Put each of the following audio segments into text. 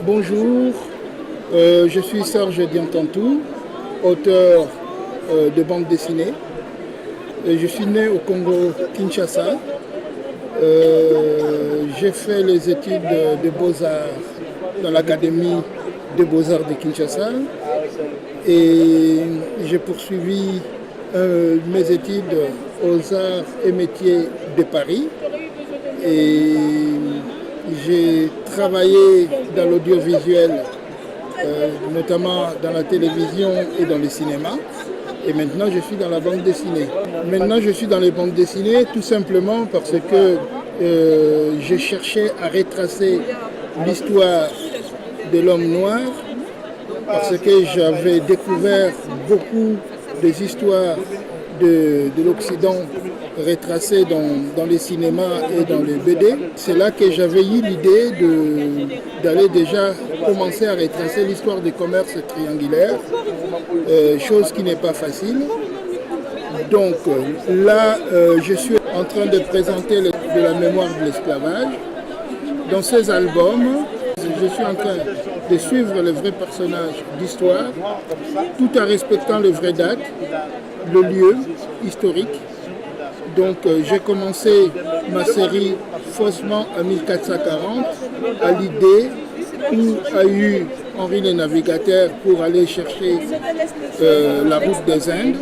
Bonjour, je suis Serge Diantantou, auteur de bande dessinée. Je suis né au Congo-Kinshasa. J'ai fait les études de Beaux-Arts dans l'Académie de Beaux-Arts de Kinshasa et j'ai poursuivi mes études aux Arts et Métiers de Paris. Et j'ai travaillé dans l'audiovisuel, notamment dans la télévision et dans le cinéma. Et maintenant, je suis dans la bande dessinée. Maintenant, je suis dans les bandes dessinées tout simplement parce que j'ai cherché à retracer l'histoire de l'homme noir, parce que j'avais découvert beaucoup des histoires de l'Occident retracées dans les cinémas et dans les BD. C'est là que j'avais eu l'idée d'aller déjà commencer à retracer l'histoire du commerce triangulaire, chose qui n'est pas facile. Donc là, je suis en train de présenter de la mémoire de l'esclavage. Dans ces albums, je suis en train de suivre les vrais personnages d'histoire, tout en respectant les vraies dates, le lieu historique. Donc j'ai commencé ma série faussement en 1440 à l'idée où a eu Henri le Navigateur pour aller chercher la route des Indes.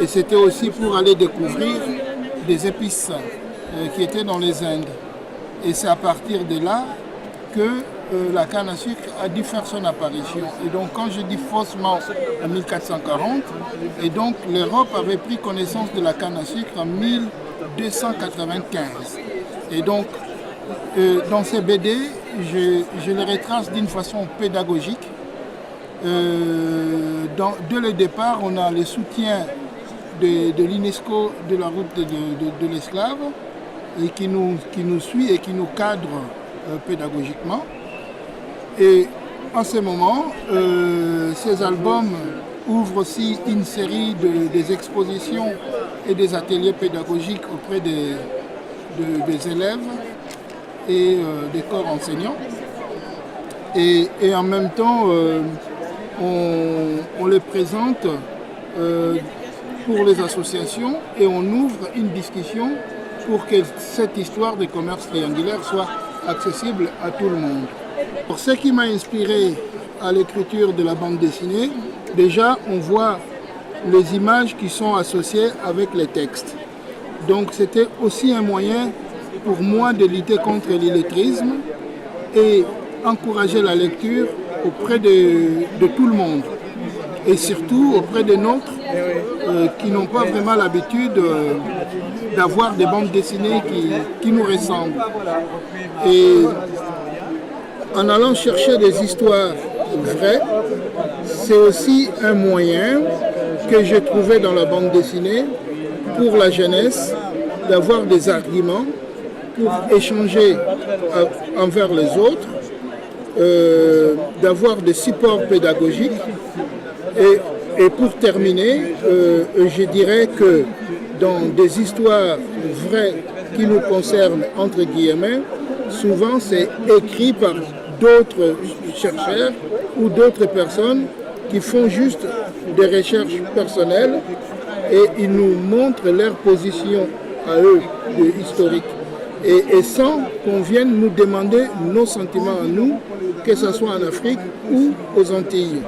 Et c'était aussi pour aller découvrir des épices qui étaient dans les Indes. Et c'est à partir de là que la canne à sucre a dû faire son apparition. Et donc quand je dis faussement en 1440, et donc l'Europe avait pris connaissance de la canne à sucre en 1295. Et donc dans ces BD, je les retrace d'une façon pédagogique. Dès le départ, on a le soutien de l'UNESCO de la route de l'esclave, et qui nous suit et qui nous cadre pédagogiquement. Et en ce moment, ces albums ouvrent aussi une série des expositions et des ateliers pédagogiques auprès des élèves et des corps enseignants. Et en même temps, on les présente pour les associations et on ouvre une discussion pour que cette histoire de commerce triangulaire soit accessible à tout le monde. Pour ce qui m'a inspiré à l'écriture de la bande dessinée, déjà on voit les images qui sont associées avec les textes. Donc c'était aussi un moyen pour moi de lutter contre l'illettrisme et encourager la lecture auprès de tout le monde. Et surtout auprès des nôtres qui n'ont pas vraiment l'habitude d'avoir des bandes dessinées qui nous ressemblent. Et en allant chercher des histoires vraies, c'est aussi un moyen que j'ai trouvé dans la bande dessinée pour la jeunesse d'avoir des arguments pour échanger envers les autres, d'avoir des supports pédagogiques. Et pour terminer, je dirais que dans des histoires vraies qui nous concernent, entre guillemets, souvent c'est écrit par d'autres chercheurs ou d'autres personnes qui font juste des recherches personnelles et ils nous montrent leur position à eux historique. Et sans qu'on vienne nous demander nos sentiments à nous, que ce soit en Afrique ou aux Antilles.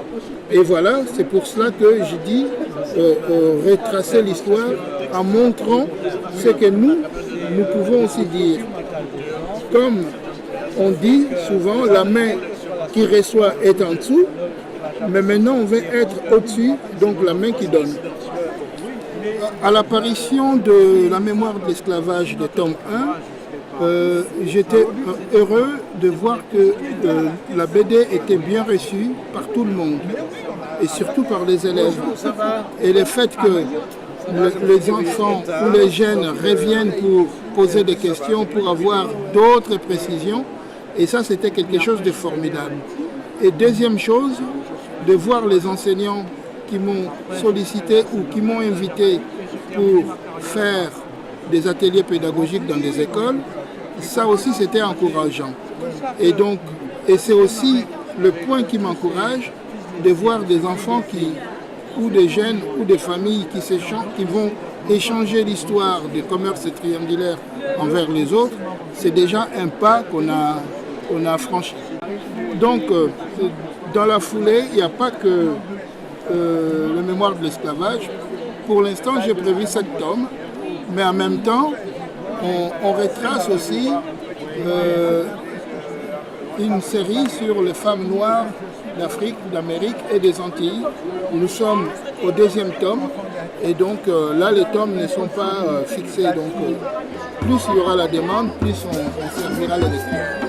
Et voilà, c'est pour cela que je dis retracer l'histoire en montrant ce que nous pouvons aussi dire. Comme on dit souvent, la main qui reçoit est en dessous, mais maintenant on veut être au-dessus, donc la main qui donne. À l'apparition de la mémoire de l'esclavage de tome 1, j'étais heureux de voir que la BD était bien reçue par tout le monde, et surtout par les élèves. Et le fait que les enfants ou les jeunes reviennent pour poser des questions, pour avoir d'autres précisions, Et ça, c'était quelque chose de formidable. Et deuxième chose, de voir les enseignants qui m'ont sollicité ou qui m'ont invité pour faire des ateliers pédagogiques dans des écoles, ça aussi c'était encourageant. Et donc, et c'est aussi le point qui m'encourage de voir des enfants ou des jeunes ou des familles qui vont échanger l'histoire du commerce triangulaire envers les autres. C'est déjà un pas qu'on a franchi. Donc, dans la foulée, il n'y a pas que le mémoire de l'esclavage. Pour l'instant, j'ai prévu 7 tomes, mais en même temps, on retrace aussi une série sur les femmes noires d'Afrique, d'Amérique et des Antilles. Nous sommes au 2e tome et donc là, les tomes ne sont pas fixés. Donc, plus il y aura la demande, plus on servira les lecteurs.